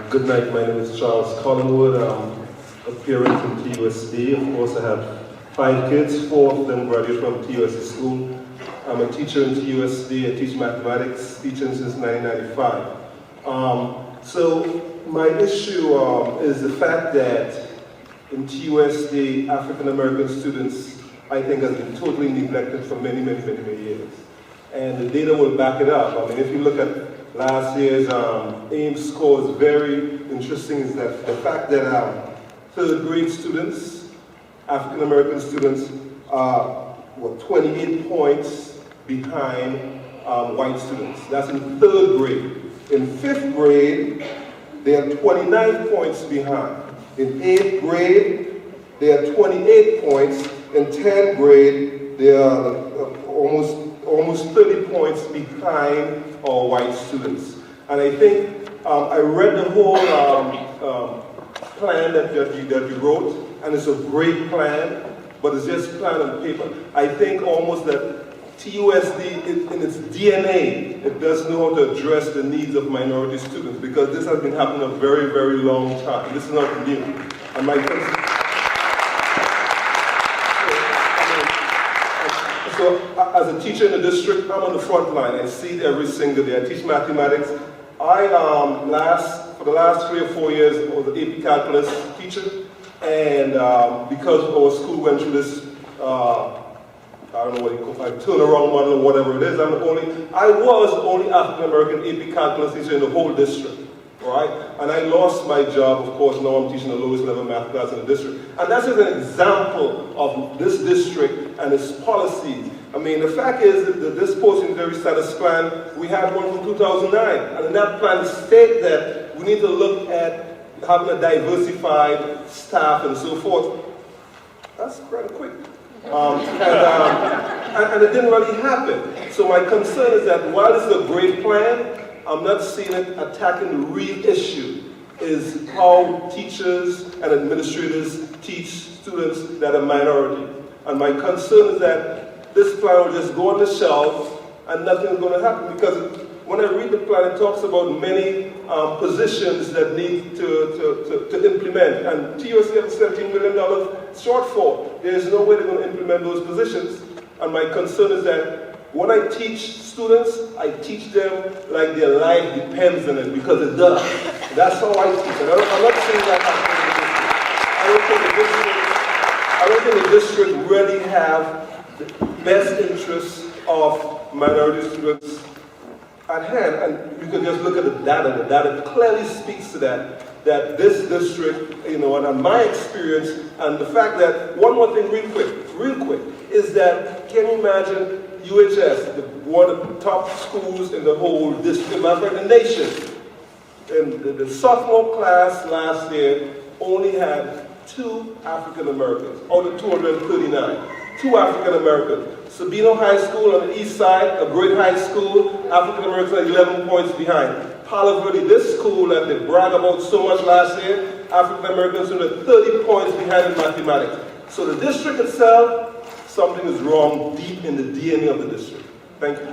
Good night, my name is Charles Collingwood. I'm appearing from TUSD. Of course, I have 5 kids, 4 of them graduated from TUSD school. I'm a teacher in TUSD. I teach mathematics, teaching since 1995. So my issue is the fact that in TUSD, African American students, I think, has been totally neglected for many years. And the data will back it up. I mean, if you look at last year's AIMS scores, very interesting is that the fact that 3rd grade students, African American students, are 28 points behind white students. That's in 3rd grade. In 5th grade, they are 29 points behind. In 8th grade, they are 28 points. In 10th grade, they are almost 30 points behind our white students. And I think I read the whole plan that you wrote, and it's a great plan, but it's just plan on paper. I think almost that TUSD, in its DNA, it does know how to address the needs of minority students, because this has been happening a very long time. This is not new. And so as a teacher in the district, I'm on the front line. I see it every single day. I teach mathematics. For the last 3 or 4 years, I was an AP calculus teacher, and because our school went through this, I don't know what you call it, turnaround model or whatever it is, I was the only African American AP calculus teacher in the whole district, right? And I lost my job, of course. Now I'm teaching the lowest level math class in the district. And that's just an example of this district and its policies. I mean, the fact is that this post-secondary status plan, we had one from 2009. And in that plan state that we need to look at having a diversified staff and so forth. That's pretty quick. And it didn't really happen. So my concern is that while this is a great plan, I'm not seeing it attacking the real issue, is how teachers and administrators teach students that are minority. And my concern is that this plan will just go on the shelf and nothing is going to happen, because when I read the plan, it talks about many positions that need to implement, and TUSD has $17 million shortfall. There's no way they're going to implement those positions. And my concern is that when I teach students, I teach them like their life depends on it, because it does. That's how I teach. And I'm not saying that I don't think the district really have the best interests of minority students at hand. And you can just look at the data. The data clearly speaks to that this district, you know, and my experience, and the fact that, one more thing real quick, is that, can you imagine UHS, one of the top schools in the whole district, matter of fact, the nation. And the sophomore class last year only had 2 African Americans out of 239. 2 African Americans. Sabino High School on the east side, a great high school, African Americans are 11 points behind. Palo Verde, this school that they brag about so much last year, African Americans are 30 points behind in mathematics. So the district itself, something is wrong deep in the DNA of the district. Thank you.